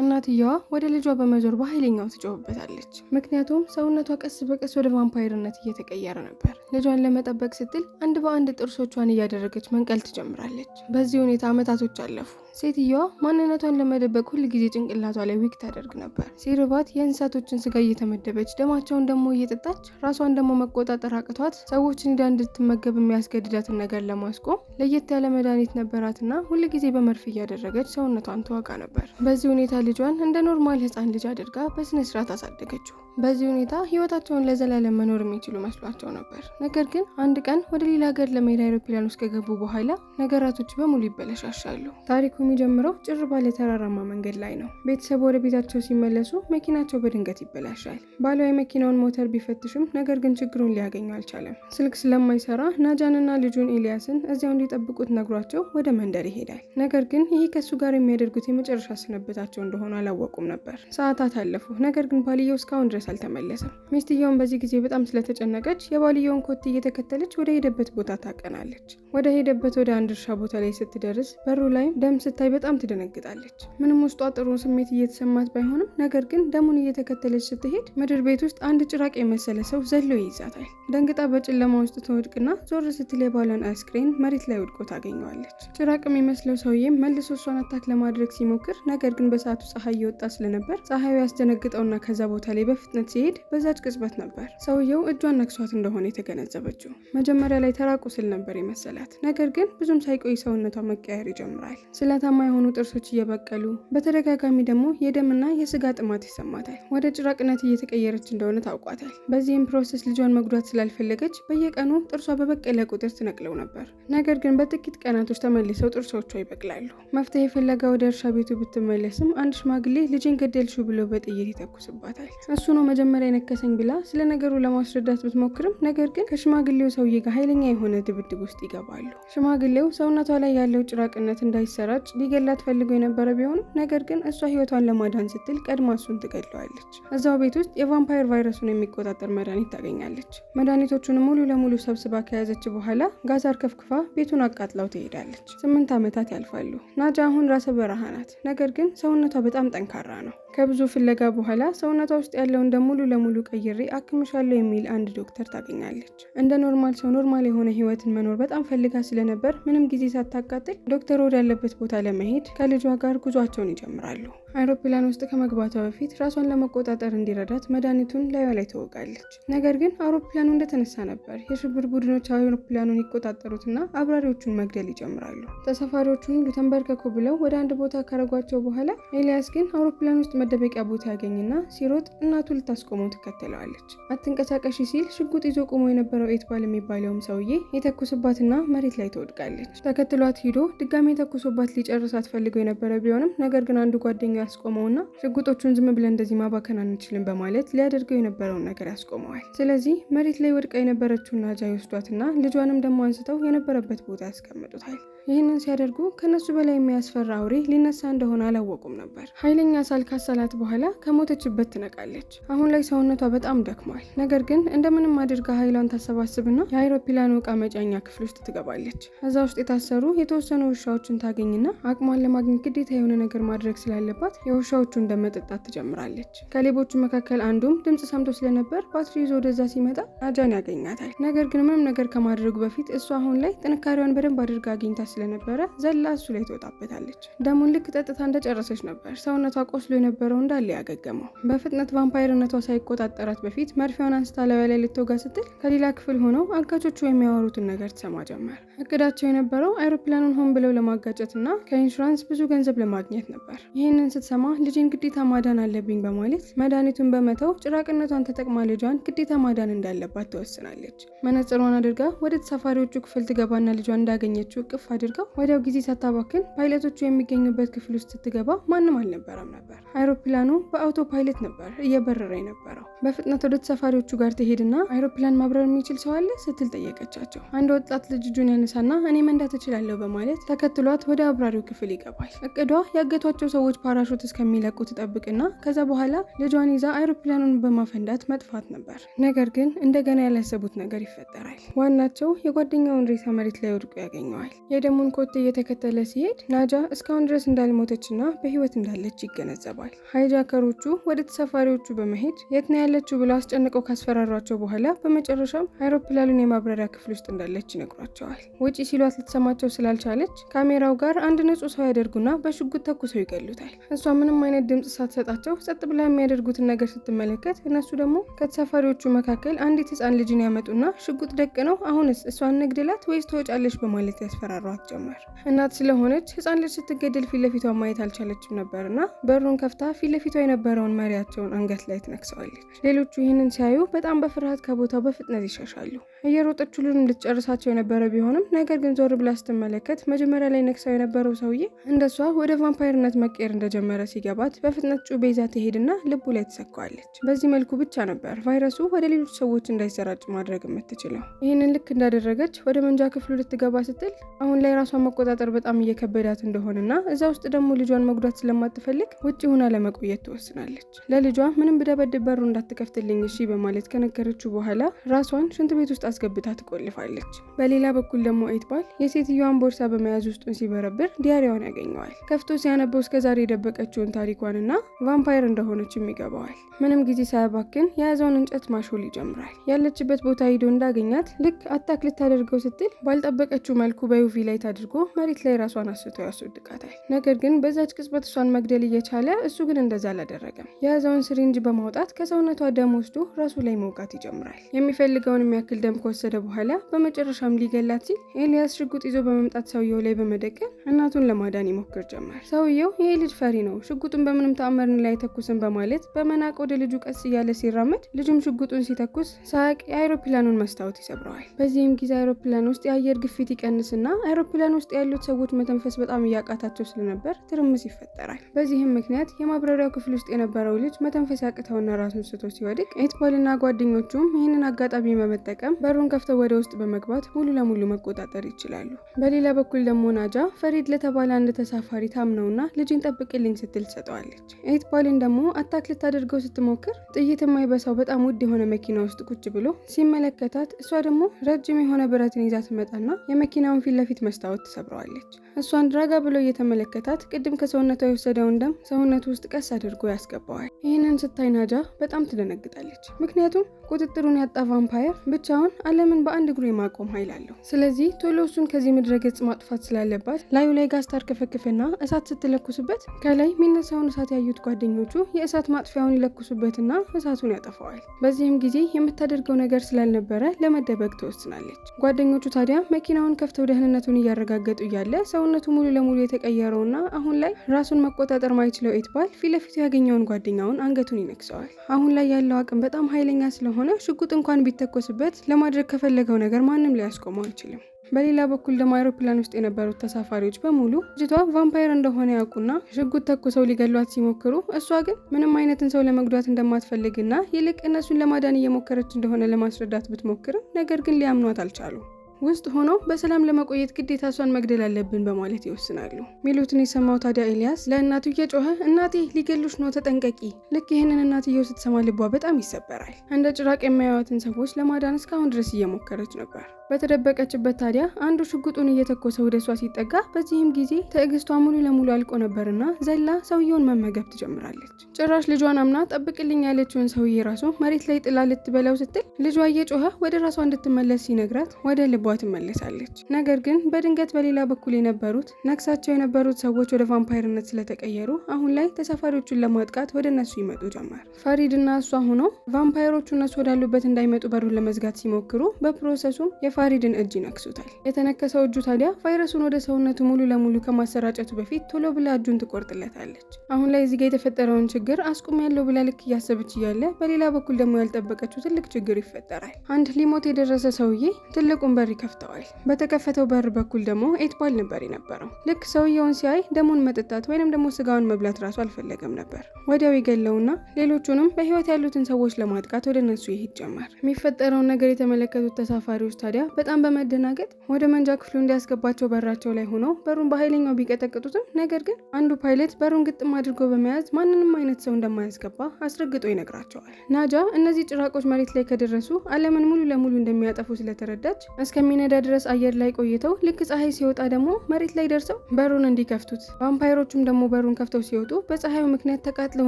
እናትየዋ ወደ ልጇ በመዞር በኃይለኛው ትጮህበታለች። ምክንያቱም ሰውነቷ ቀስ በቀስ ወደ ቫምፓየርነት እየተቀየረ ነበር። ልጇን ለመጠበቅ ስትል አንድ በአንድ ጥርሶቿን እያደረገች መንቀል ትጀምራለች። በዚህ ሁኔታ ዓመታቶች አለፉ። ሴትየዋ ማንነቷን ለመደበቅ ሁል ጊዜ ጭንቅላቷ ላይ ዊግ ታደርግ ነበር። ሲርባት የእንስሳቶችን ስጋ እየተመደበች ደማቸውን ደግሞ እየጠጣች ራሷን ደግሞ መቆጣጠር አቅቷት ሰዎችን ሄዳ እንድትመገብ የሚያስገድዳትን ነገር ለማስቆም ለየት ያለ መድኃኒት ነበራትና ሁል ጊዜ በመርፌ እያደረገች ሰውነቷን ተዋጋ ነበር። በዚህ ሁኔታ ልጇን እንደ ኖርማል ሕፃን ልጅ አድርጋ በስነ ስርዓት አሳደገችው። በዚህ ሁኔታ ህይወታቸውን ለዘላለም መኖር የሚችሉ መስሏቸው ነበር። ነገር ግን አንድ ቀን ወደ ሌላ ሀገር ለመሄድ አይሮፕላን ውስጥ ከገቡ በኋላ ነገራቶች በሙሉ ይበለሻሻሉ። ታሪኩ የሚጀምረው ጭር ባለ ተራራማ መንገድ ላይ ነው። ቤተሰቡ ወደ ቤታቸው ሲመለሱ መኪናቸው በድንገት ይበላሻል። ባሏ የመኪናውን ሞተር ቢፈትሽም ነገር ግን ችግሩን ሊያገኘው አልቻለም። ስልክ ስለማይሰራ ናጃንና ልጁን ኤልያስን እዚያው እንዲጠብቁት ነግሯቸው ወደ መንደር ይሄዳል። ነገር ግን ይህ ከሱ ጋር የሚያደርጉት የመጨረሻ ስንብታቸው እንደሆነ አላወቁም ነበር። ሰዓታት አለፉ። ነገር ግን ባልየው እስካሁን ድረስ አልተመለሰም። ሚስትየውን በዚህ ጊዜ በጣም ስለተጨነቀች የባልየውን ኮቴ እየተከተለች ወደ ሄደበት ቦታ ታቀናለች። ወደ ሄደበት ወደ አንድ እርሻ ቦታ ላይ ስትደርስ በሩ ላይ ደም ስታይ በጣም ትደነግጣለች። ምንም ውስጧ ጥሩ ስሜት እየተሰማት ባይሆንም ነገር ግን ደሙን እየተከተለች ስትሄድ ምድር ቤት ውስጥ አንድ ጭራቅ የመሰለ ሰው ዘሎ ይይዛታል። ደንግጣ በጨለማ ውስጥ ትወድቅና ዞር ስትል የባሏን አስክሬን መሬት ላይ ወድቆ ታገኘዋለች። ጭራቅ የሚመስለው ሰውዬም መልሶ እሷን አታክ ለማድረግ ሲሞክር ነገር ግን በሰዓቱ ፀሐይ እየወጣ ስለነበር ፀሐዩ ያስደነግጠውና ከዛ ቦታ ላይ በፍጥነት ሲሄድ በዛች ቅጽበት ነበር ሰውየው እጇን ነክሷት እንደሆነ የተገነዘበችው። መጀመሪያ ላይ ተራ ቁስል ነበር የመሰላት። ነገር ግን ብዙም ሳይቆይ ሰውነቷ መቀየር ይጀምራል። ስለታማ የሆኑ ጥርሶች እየበቀሉ በተደጋጋሚ ደግሞ የደምና የስጋ ጥማት ይሰማታል። ወደ ጭራቅነት እየተቀየረች እንደሆነ ታውቋታል። በዚህም ፕሮሰስ ልጇን መጉዳት ስላልፈለገች በየቀኑ ጥርሷ በበቀለ ቁጥር ትነቅለው ነበር። ነገር ግን በጥቂት ቀናቶች ተመልሰው ጥርሶቿ ይበቅላሉ። መፍትሄ ፍለጋ ወደ እርሻ ቤቱ ብትመለስም አንድ ሽማግሌ ልጅን ገደልሽው ብሎ በጥይት ይተኩስባታል። እሱ ነው መጀመሪያ የነከሰኝ ብላ ስለ ነገሩ ለማስረዳት ብትሞክርም ነገር ግን ከሽማግሌው ሰውዬ ጋር ኃይለኛ የሆነ ድብድብ ውስጥ ይገባሉ። ሽማግሌው ሰውነቷ ላይ ያለው ጭራቅነት እንዳይሰራጭ ሊገላት ፈልጎ የነበረ ቢሆንም ነገር ግን እሷ ህይወቷን ለማዳን ስትል ቀድማ እሱን ትገድለዋለች። እዛው ቤት ውስጥ የቫምፓየር ቫይረሱን የሚቆጣጠር መድኃኒት ታገኛለች። መድኃኒቶቹን ሙሉ ለሙሉ ሰብስባ ከያዘች በኋላ ጋዝ አርከፍክፋ ቤቱን አቃጥላው ትሄዳለች። 8 ዓመታት ያልፋሉ። ናጃ አሁን ራሰ በረሃ ናት። ነገር ግን ሰውነቷ በጣም ጠንካራ ነው። ከብዙ ፍለጋ በኋላ ሰውነቷ ውስጥ ያለውን ደም ሙሉ ለሙሉ ቀይሬ አክምሻለሁ የሚል አንድ ዶክተር ታገኛለች። እንደ ኖርማል ሰው ኖርማል የሆነ ህይወትን መኖር በጣም ፈልጋ ስለነበር ምንም ጊዜ ሳታቃጥል ዶክተሩ ወዳለበት ቦታ ለመሄድ ከልጇ ጋር ጉዟቸውን ይጀምራሉ። አይሮፕላን ውስጥ ከመግባቷ በፊት ራሷን ለመቆጣጠር እንዲረዳት መድኃኒቱን ላዩ ላይ ትወጋለች። ነገር ግን አውሮፕላኑ እንደተነሳ ነበር የሽብር ቡድኖች አውሮፕላኑን ይቆጣጠሩትና አብራሪዎቹን መግደል ይጀምራሉ። ተሳፋሪዎቹን ሁሉ ተንበርከኩ ብለው ወደ አንድ ቦታ ካረጓቸው በኋላ ኤልያስ ግን አውሮፕላን ውስጥ መደበቂያ ቦታ ያገኝና ሲሮጥ እናቱ ልታስቆመው ትከተለዋለች። አትንቀሳቀሺ ሲል ሽጉጥ ይዞ ቆሞ የነበረው ኤትባል የሚባለውም ሰውዬ የተኩስባትና መሬት ላይ ትወድቃለች። ተከትሏት ሂዶ ድጋሜ ተኩሶባት ሊጨርሳት ፈልገው የነበረ ቢሆንም ነገር ግን አንዱ ጓደኛ ያስቆመውና ሽጉጦቹን ዝም ብለን እንደዚህ ማባከን አንችልም በማለት ሊያደርገው የነበረውን ነገር ያስቆመዋል። ስለዚህ መሬት ላይ ወድቃ የነበረችውን ናጃ ይወስዷትና ልጇንም ደግሞ አንስተው የነበረበት ቦታ ያስቀምጡታል። ይህንን ሲያደርጉ ከነሱ በላይ የሚያስፈራ አውሬ ሊነሳ እንደሆነ አላወቁም ነበር። ኃይለኛ ሳል ካሰላት በኋላ ከሞተችበት ትነቃለች። አሁን ላይ ሰውነቷ በጣም ደክሟል። ነገር ግን እንደምንም አድርጋ ኃይሏን ታሰባስብና የአይሮፕላኑ ዕቃ መጫኛ ክፍል ውስጥ ትገባለች። እዛ ውስጥ የታሰሩ የተወሰኑ ውሻዎችን ታገኝና አቅሟን ለማግኘት ግዴታ የሆነ ነገር ማድረግ ስላለባት የውሻዎቹን ደም መጠጣት ትጀምራለች። ከሌቦቹ መካከል አንዱም ድምጽ ሰምቶ ስለነበር ባትሪ ይዞ ወደዛ ሲመጣ ናጃን ያገኛታል። ነገር ግን ምንም ነገር ከማድረጉ በፊት እሷ አሁን ላይ ጥንካሬዋን በደንብ አድርጋ አግኝታ ስለነበረ ዘላ እሱ ላይ ትወጣበታለች። ደሙን ልክ ጠጥታ እንደጨረሰች ነበር ሰውነቷ ቆስሎ የነበረው እንዳለ ያገገመው። በፍጥነት ቫምፓየርነቷ ሳይቆጣጠራት በፊት መርፌዋን አንስታ ላይ ልትወጋ ስትል ከሌላ ክፍል ሆነው አጋቾቹ የሚያወሩትን ነገር ትሰማ ጀመር። እቅዳቸው የነበረው አይሮፕላኑን ሆን ብለው ለማጋጨትና ከኢንሹራንስ ብዙ ገንዘብ ለማግኘት ነበር። ይህንን ስትሰማ ልጅን ግዴታ ማዳን አለብኝ በማለት መድኃኒቱን በመተው ጭራቅነቷን ተጠቅማ ልጇን ግዴታ ማዳን እንዳለባት ትወስናለች። መነጽሯን አድርጋ ወደ ተሳፋሪዎቹ ክፍል ትገባና ልጇን እንዳገኘችው እቅፍ አድርገው ወዲያው ጊዜ ሳታባክን ፓይለቶቹ የሚገኙበት ክፍል ውስጥ ስትገባ ማንም አልነበረም ነበር። አይሮፕላኑ በአውቶ ፓይለት ነበር እየበረረ የነበረው። በፍጥነት ወደ ተሳፋሪዎቹ ጋር ትሄድና አይሮፕላን ማብረር የሚችል ሰው አለ ስትል ጠየቀቻቸው። አንድ ወጣት ልጅ እጁን ያነሳና እኔ መንዳት እችላለሁ በማለት ተከትሏት ወደ አብራሪው ክፍል ይገባል። እቅዷ ያገቷቸው ሰዎች ፓራሹት እስከሚለቁ ትጠብቅና ከዛ በኋላ ልጇን ይዛ አይሮፕላኑን በማፈንዳት መጥፋት ነበር። ነገር ግን እንደገና ያላሰቡት ነገር ይፈጠራል። ዋናቸው የጓደኛውን ሬሳ መሬት ላይ ወድቆ ያገኘዋል። የደሙን ኮቴ እየተከተለ ሲሄድ ናጃ እስካሁን ድረስ እንዳልሞተችና በህይወት እንዳለች ይገነዘባል። ይገባል። ሃይጃከሮቹ ወደ ተሳፋሪዎቹ በመሄድ የት ነው ያለችው ብለው አስጨንቀው ካስፈራሯቸው በኋላ በመጨረሻም አይሮፕላኑን የማብረሪያ ክፍል ውስጥ እንዳለች ይነግሯቸዋል። ውጪ ሲሏት ልትሰማቸው ስላልቻለች ካሜራው ጋር አንድ ንጹህ ሰው ያደርጉና በሽጉጥ ተኩሰው ይገሉታል። እሷ ምንም አይነት ድምጽ ሳትሰጣቸው ጸጥ ብላ የሚያደርጉትን ነገር ስትመለከት እነሱ ደግሞ ከተሳፋሪዎቹ መካከል አንዲት ህፃን ልጅን ያመጡና ሽጉጥ ደቅነው አሁንስ እሷን ንግድላት ወይስ ትወጫለሽ በማለት ያስፈራሯት ጀመር። እናት ስለሆነች ህፃን ልጅ ስትገደል ፊት ለፊቷን ማየት አልቻለችም ነበርና በሩን ከፍታ ፊት ለፊቷ የነበረውን መሪያቸውን አንገት ላይ ትነክሰዋለች። ሌሎቹ ይህንን ሲያዩ በጣም በፍርሃት ከቦታው በፍጥነት ይሸሻሉ። እየሮጠች ሁሉንም ልትጨርሳቸው የነበረ ቢሆንም ነገር ግን ዞር ብላ ስትመለከት መጀመሪያ ላይ ነክሰው የነበረው ሰውዬ እንደሷ ወደ ቫምፓየርነት መቀየር እንደጀመረ ሲገባት በፍጥነት ጩቤ ይዛ ትሄድና ልቡ ላይ ትሰካዋለች። በዚህ መልኩ ብቻ ነበር ቫይረሱ ወደ ሌሎች ሰዎች እንዳይሰራጭ ማድረግ የምትችለው። ይህንን ልክ እንዳደረገች ወደ መንጃ ክፍሉ ልትገባ ስትል አሁን ላይ ራሷን መቆጣጠር በጣም እየከበዳት እንደሆነና እዛ ውስጥ ደግሞ ልጇን መጉዳት ስለማትፈልግ ውጭ ሆና ለመቆየት ትወስናለች። ለልጇ ምንም ብደበድብ በሩ እንዳትከፍትልኝ እሺ በማለት ከነገረችው በኋላ ራሷን ሽንት ቤት ውስጥ አስገብታ ትቆልፋለች። በሌላ በኩል ደግሞ ኤትባል የሴትዮዋን ቦርሳ በመያዝ ውስጡን ሲበረብር ዲያሪዋን ያገኘዋል። ከፍቶ ሲያነበው እስከዛሬ የደበቀችውን ታሪኳንና ቫምፓየር እንደሆነችም ይገባዋል። ምንም ጊዜ ሳያባክን የያዘውን እንጨት ማሾል ይጀምራል። ያለችበት ቦታ ሂዶ እንዳገኛት ልክ አታክ ልታደርገው ስትል ባልጠበቀችው መልኩ በዩቪ ላይት አድርጎ መሬት ላይ ራሷን አስቶ ያስወድቃታል። ነገር ግን በዛች ቅጽበት እሷን መግደል እየቻለ እሱ ግን እንደዛ አላደረገም። የያዘውን ስሪንጅ በማውጣት ከሰውነቷ ደም ወስዶ ራሱ ላይ መውጋት ይጀምራል። የሚፈልገውን የሚያክል ደም ከወሰደ በኋላ በመጨረሻም ሊገላት ሲል ኤልያስ ሽጉጥ ይዞ በመምጣት ሰውየው ላይ በመደቀን እናቱን ለማዳን ይሞክር ጀመር። ሰውየው ይሄ ልጅ ፈሪ ነው፣ ሽጉጡን በምንም ተአምር ላይ ተኩስን በማለት በመናቅ ወደ ልጁ ቀስ እያለ ሲራመድ ልጁም ሽጉጡን ሲተኩስ ሳያቅ የአይሮፕላኑን መስታወት ይሰብረዋል። በዚህም ጊዜ አይሮፕላን ውስጥ የአየር ግፊት ይቀንስና አይሮፕላን ውስጥ ያሉት ሰዎች መተንፈስ በጣም እያቃታቸው ስለነበር ትርምስ ይፈጠራል። በዚህም ምክንያት የማብረሪያው ክፍል ውስጥ የነበረው ልጅ መተንፈስ ያቅተውና ራሱን ስቶ ሲወድቅ ኤትባልና ጓደኞቹም ይህንን አጋጣሚ በመጠቀም በሩን ከፍተው ወደ ውስጥ በመግባት ሙሉ ለሙሉ መቆጣጠር ይችላሉ። በሌላ በኩል ደግሞ ናጃ ፈሪድ ለተባለ አንድ ተሳፋሪ ታምነውና ልጅን ጠብቅልኝ ስትል ትሰጠዋለች። ኤትባልን ደግሞ አታክ ልታደርገው ስትሞክር ጥይት የማይበሳው በጣም ውድ የሆነ መኪና ውስጥ ቁጭ ብሎ ሲመለከታት እሷ ደግሞ ረጅም የሆነ ብረትን ይዛ ትመጣና የመኪናውን ፊት ለፊት መስታወት ትሰብረዋለች። እሷን ድራጋ ብሎ እየተመለከታት ቅድም ከሰውነቷ የወሰደውን ደም ሰውነቱ ውስጥ ቀስ አድርጎ ያስገባዋል። ይህንን ስታይ ናጃ በጣም ትደነግጣለች። ምክንያቱም ቁጥጥሩን ያጣ ቫምፓየር ብቻውን ዓለምን በአንድ እግሩ የማቆም ኃይል አለው። ስለዚህ ቶሎ እሱን ከዚህ ምድረ ገጽ ማጥፋት ስላለባት ላዩ ላይ ጋዝ ታርከፈክፍና እሳት ስትለኩስበት ከላይ የሚነሳውን እሳት ያዩት ጓደኞቹ የእሳት ማጥፊያውን ይለኩሱበትና እሳቱን ያጠፋዋል። በዚህም ጊዜ የምታደርገው ነገር ስላልነበረ ለመደበቅ ትወስናለች። ጓደኞቹ ታዲያ መኪናውን ከፍተው ደህንነቱን እያረጋገጡ እያለ ሰውነቱ ሙሉ ለሙሉ የተቀየረውና አሁን ላይ ራሱን መቆጣጠር ማይችለው ኤትባል ፊት ለፊቱ ያገኘውን ጓደኛውን አንገቱን ይነክሰዋል። አሁን ላይ ያለው አቅም በጣም ኃይለኛ ስለሆነ ሽጉጥ እንኳን ቢተኮስበት ለማድረግ ከፈለገው ነገር ማንም ሊያስቆመው አይችልም። በሌላ በኩል ደግሞ አይሮፕላን ውስጥ የነበሩት ተሳፋሪዎች በሙሉ ልጅቷ ቫምፓየር እንደሆነ ያውቁና ሽጉጥ ተኩሰው ሊገሏት ሲሞክሩ እሷ ግን ምንም አይነትን ሰው ለመጉዳት እንደማትፈልግና ይልቅ እነሱን ለማዳን እየሞከረች እንደሆነ ለማስረዳት ብትሞክርም ነገር ግን ሊያምኗት አልቻሉ። ውስጥ ሆነው በሰላም ለመቆየት ግዴታ እሷን መግደል አለብን በማለት ይወስናሉ። ሚሉትን የሰማው ታዲያ ኤልያስ ለእናቱ እየጮኸ እናቴ ሊገሉሽ ነው ተጠንቀቂ። ልክ ይህንን እናትየው ስትሰማ ልቧ በጣም ይሰበራል። እንደ ጭራቅ የሚያዩዋትን ሰዎች ለማዳን እስካሁን ድረስ እየሞከረች ነበር። በተደበቀችበት ታዲያ አንዱ ሽጉጡን እየተኮሰ ወደ እሷ ሲጠጋ በዚህም ጊዜ ትዕግስቷ ሙሉ ለሙሉ አልቆ ነበርና ዘላ ሰውየውን መመገብ ትጀምራለች። ጭራሽ ልጇን አምና ጠብቅልኝ ያለችውን ሰውዬ ራሱ መሬት ላይ ጥላ ልትበላው ስትል ልጇ እየጮኸ ወደ ራሷ እንድትመለስ ሲነግራት ወደ ልቧ ትመለሳለች። ነገር ግን በድንገት በሌላ በኩል የነበሩት ነክሳቸው የነበሩት ሰዎች ወደ ቫምፓየርነት ስለተቀየሩ አሁን ላይ ተሳፋሪዎቹን ለማጥቃት ወደ እነሱ ይመጡ ጀመር። ፈሪድና እሷ ሆነው ቫምፓየሮቹ እነሱ ወዳሉበት እንዳይመጡ በሩን ለመዝጋት ሲሞክሩ በፕሮሰሱም የፋሪድን እጅ ይነክሱታል። የተነከሰው እጁ ታዲያ ቫይረሱን ወደ ሰውነቱ ሙሉ ለሙሉ ከማሰራጨቱ በፊት ቶሎ ብላ እጁን ትቆርጥለታለች። አሁን ላይ እዚህ ጋር የተፈጠረውን ችግር አስቁም ያለው ብላ ልክ እያሰበች እያለ በሌላ በኩል ደግሞ ያልጠበቀችው ትልቅ ችግር ይፈጠራል። አንድ ሊሞት የደረሰ ሰውዬ ትልቁን በር ይከፍተዋል። በተከፈተው በር በኩል ደግሞ ኤትባል ነበር የነበረው። ልክ ሰውየውን ሲያይ ደሙን መጠጣት ወይንም ደግሞ ስጋውን መብላት ራሱ አልፈለገም ነበር። ወዲያው ይገለውና ሌሎቹንም በህይወት ያሉትን ሰዎች ለማጥቃት ወደ እነሱ ይሄድ ጀመር። የሚፈጠረውን ነገር የተመለከቱት ተሳፋሪዎች ታዲያ በጣም በመደናገጥ ወደ መንጃ ክፍሉ እንዲያስገባቸው በራቸው ላይ ሆነው በሩን በኃይለኛው ቢቀጠቅጡትም ነገር ግን አንዱ ፓይለት በሩን ግጥም አድርጎ በመያዝ ማንንም አይነት ሰው እንደማያስገባ አስረግጦ ይነግራቸዋል። ናጃ እነዚህ ጭራቆች መሬት ላይ ከደረሱ ዓለምን ሙሉ ለሙሉ እንደሚያጠፉ ስለተረዳች እስከ እስከሚነዳ ድረስ አየር ላይ ቆይተው ልክ ፀሐይ ሲወጣ ደግሞ መሬት ላይ ደርሰው በሩን እንዲከፍቱት፣ ቫምፓይሮቹም ደግሞ በሩን ከፍተው ሲወጡ በፀሐዩ ምክንያት ተቃጥለው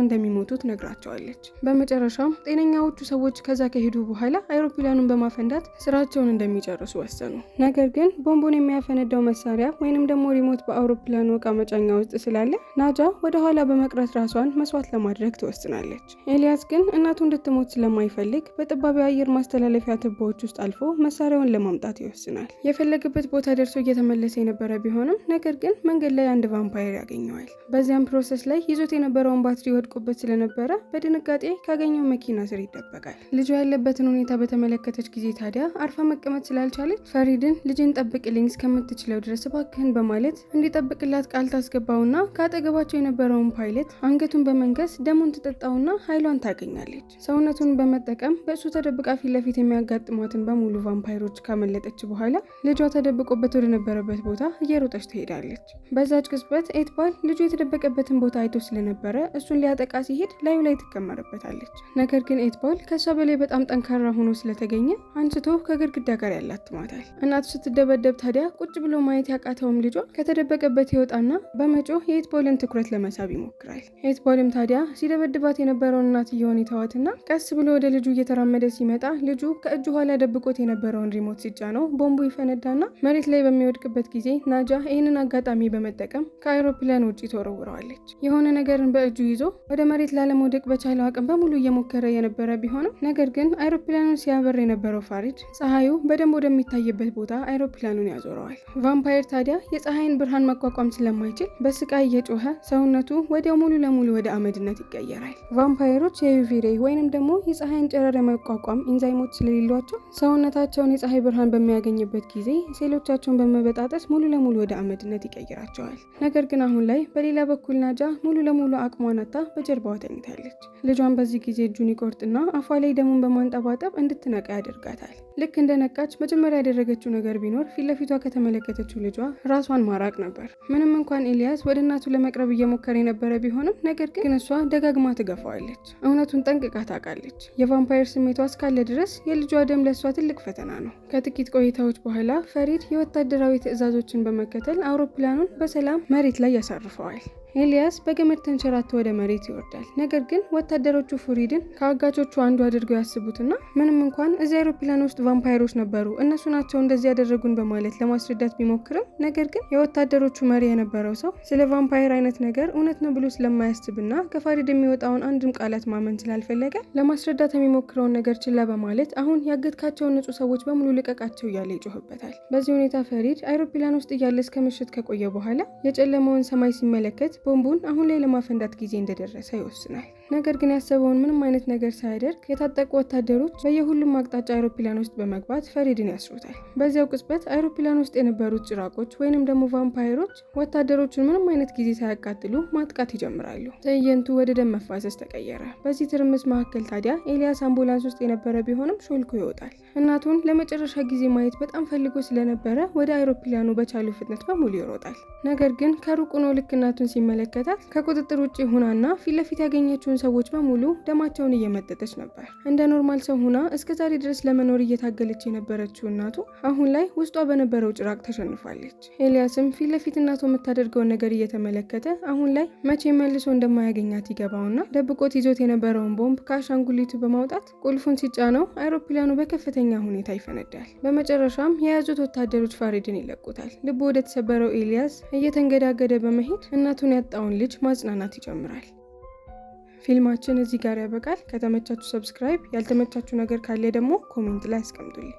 እንደሚሞቱ ትነግራቸዋለች። በመጨረሻም ጤነኛዎቹ ሰዎች ከዛ ከሄዱ በኋላ አይሮፕላኑን በማፈንዳት ስራቸውን እንደሚጨርሱ ወሰኑ። ነገር ግን ቦምቡን የሚያፈነዳው መሳሪያ ወይንም ደግሞ ሪሞት በአውሮፕላኑ እቃ መጫኛ ውስጥ ስላለ ናጃ ወደ ኋላ በመቅረት ራሷን መስዋዕት ለማድረግ ትወስናለች። ኤልያስ ግን እናቱ እንድትሞት ስለማይፈልግ በጠባብ የአየር ማስተላለፊያ ቱቦዎች ውስጥ አልፎ መሳሪያውን ለማምጣት ይወስናል። የፈለገበት ቦታ ደርሶ እየተመለሰ የነበረ ቢሆንም ነገር ግን መንገድ ላይ አንድ ቫምፓየር ያገኘዋል። በዚያም ፕሮሰስ ላይ ይዞት የነበረውን ባትሪ ወድቆበት ስለነበረ በድንጋጤ ካገኘው መኪና ስር ይደበቃል። ልጇ ያለበትን ሁኔታ በተመለከተች ጊዜ ታዲያ አርፋ መቀመጥ ስላልቻለች ፈሪድን ልጅን ጠብቅልኝ እስከምትችለው ድረስ እባክህን በማለት እንዲጠብቅላት ቃል ታስገባውና ከአጠገባቸው የነበረውን ፓይለት አንገቱን በመንገስ ደሙን ትጠጣውና ኃይሏን ታገኛለች። ሰውነቱን በመጠቀም በእሱ ተደብቃ ፊት ለፊት የሚያጋጥሟትን በሙሉ ቫምፓይሮች ካመለጠች በኋላ ልጇ ተደብቆበት ወደ ነበረበት ቦታ እየሮጠች ትሄዳለች። በዛች ቅጽበት ኤትባል ልጁ የተደበቀበትን ቦታ አይቶ ስለነበረ እሱን ሊያጠቃ ሲሄድ ላዩ ላይ ትከመርበታለች። ነገር ግን ኤትባል ከሷ በላይ በጣም ጠንካራ ሆኖ ስለተገኘ አንስቶ ከግድግዳ ጋር ያላትማታል። እናቱ ስትደበደብ ታዲያ ቁጭ ብሎ ማየት ያቃተውም ልጇ ከተደበቀበት ይወጣና በመጮህ የኤትባልን ትኩረት ለመሳብ ይሞክራል። ኤትባልም ታዲያ ሲደበድባት የነበረውን እናትየውን ይተዋትና ቀስ ብሎ ወደ ልጁ እየተራመደ ሲመጣ ልጁ ከእጁ ኋላ ደብቆት የነበረውን ሪሞት ሲጫነው ቦምቡ ይፈነዳና መሬት ላይ በሚወድቅበት ጊዜ ናጃ ይህንን አጋጣሚ በመጠቀም ከአይሮፕላን ውጭ ተወረውረዋለች። የሆነ ነገርን በእጁ ይዞ ወደ መሬት ላለመውደቅ በቻለው አቅም በሙሉ እየሞከረ የነበረ ቢሆንም ነገር ግን አይሮፕላኑን ሲያበር የነበረው ፋሪድ ፀሐዩ በደንብ ወደሚታይበት ቦታ አይሮፕላኑን ያዞረዋል። ቫምፓየር ታዲያ የፀሐይን ብርሃን መቋቋም ስለማይችል በስቃይ እየጮኸ ሰውነቱ ወዲያው ሙሉ ለሙሉ ወደ አመድነት ይቀየራል። ቫምፓየሮች የዩቪ ሬይ ወይንም ደግሞ የፀሐይን ጨረር የመቋቋም ኢንዛይሞች ስለሌሏቸው ሰውነታቸውን የፀሐይ ብርሃን በሚያገኝበት ጊዜ ሴሎቻቸውን በመበጣጠስ ሙሉ ለሙሉ ወደ አመድነት ይቀይራቸዋል። ነገር ግን አሁን ላይ በሌላ በኩል ናጃ ሙሉ ለሙሉ አቅሟን አጥታ በጀርባዋ ተኝታለች። ልጇን በዚህ ጊዜ እጁን ይቆርጥና አፏ ላይ ደሙን በማንጠባጠብ እንድትነቃ ያደርጋታል። ልክ እንደነቃች መጀመሪያ ያደረገችው ነገር ቢኖር ፊት ለፊቷ ከተመለከተችው ልጇ ራሷን ማራቅ ነበር። ምንም እንኳን ኤልያስ ወደ እናቱ ለመቅረብ እየሞከረ የነበረ ቢሆንም ነገር ግን እሷ ደጋግማ ትገፋዋለች። እውነቱን ጠንቅቃ ታውቃለች። የቫምፓየር ስሜቷ እስካለ ድረስ የልጇ ደም ለእሷ ትልቅ ፈተና ነው። ከጥቂት ቆይታዎች በኋላ ፈሪድ የወታደራዊ ትዕዛዞችን በመከተል አውሮፕላኑን በሰላም መሬት ላይ ያሳርፈዋል። ኤልያስ በገመድ ተንሸራቶ ወደ መሬት ይወርዳል። ነገር ግን ወታደሮቹ ፈሪድን ከአጋቾቹ አንዱ አድርገው ያስቡትና ምንም እንኳን እዚህ አውሮፕላን ውስጥ ቫምፓየሮች ነበሩ፣ እነሱ ናቸው እንደዚህ ያደረጉን በማለት ለማስረዳት ቢሞክርም ነገር ግን የወታደሮቹ መሪ የነበረው ሰው ስለ ቫምፓየር አይነት ነገር እውነት ነው ብሎ ስለማያስብና ከፈሪድ የሚወጣውን አንድም ቃላት ማመን ስላልፈለገ ለማስረዳት የሚሞክረውን ነገር ችላ በማለት አሁን ያገትካቸውን ንጹህ ሰዎች በሙሉ ልቀቃቸው እያለ ይጮህበታል። በዚህ ሁኔታ ፈሪድ አውሮፕላን ውስጥ እያለ እስከ ምሽት ከቆየ በኋላ የጨለመውን ሰማይ ሲመለከት ቦምቡን አሁን ላይ ለማፈንዳት ጊዜ እንደደረሰ ይወስናል። ነገር ግን ያሰበውን ምንም አይነት ነገር ሳያደርግ የታጠቁ ወታደሮች በየሁሉም አቅጣጫ አውሮፕላን ውስጥ በመግባት ፈሪድን ያስሩታል። በዚያው ቅጽበት አውሮፕላን ውስጥ የነበሩት ጭራቆች ወይንም ደግሞ ቫምፓየሮች ወታደሮቹን ምንም አይነት ጊዜ ሳያቃጥሉ ማጥቃት ይጀምራሉ። ትዕይንቱ ወደ ደም መፋሰስ ተቀየረ። በዚህ ትርምስ መካከል ታዲያ ኤልያስ አምቡላንስ ውስጥ የነበረ ቢሆንም ሾልኮ ይወጣል። እናቱን ለመጨረሻ ጊዜ ማየት በጣም ፈልጎ ስለነበረ ወደ አውሮፕላኑ በቻለው ፍጥነት በሙሉ ይሮጣል። ነገር ግን ከሩቅ ሆኖ ልክ እናቱን ሲመለከታት ከቁጥጥር ውጭ ሆናና ፊት ለፊት ያገኘችውን ሰዎች በሙሉ ደማቸውን እየመጠጠች ነበር። እንደ ኖርማል ሰው ሆና እስከዛሬ ድረስ ለመኖር እየታገለች የነበረችው እናቱ አሁን ላይ ውስጧ በነበረው ጭራቅ ተሸንፋለች። ኤልያስም ፊት ለፊት እናቱ የምታደርገውን ነገር እየተመለከተ አሁን ላይ መቼ መልሶ እንደማያገኛት ይገባውና ደብቆት ይዞት የነበረውን ቦምብ ከአሻንጉሊቱ በማውጣት ቁልፉን ሲጫነው አይሮፕላኑ በከፍተኛ ሁኔታ ይፈነዳል። በመጨረሻም የያዙት ወታደሮች ፈሪድን ይለቁታል። ልቡ ወደ ተሰበረው ኤልያስ እየተንገዳገደ በመሄድ እናቱን ያጣውን ልጅ ማጽናናት ይጀምራል። ፊልማችን እዚህ ጋር ያበቃል። ከተመቻችሁ ሰብስክራይብ፣ ያልተመቻችሁ ነገር ካለ ደግሞ ኮሜንት ላይ አስቀምጡልኝ።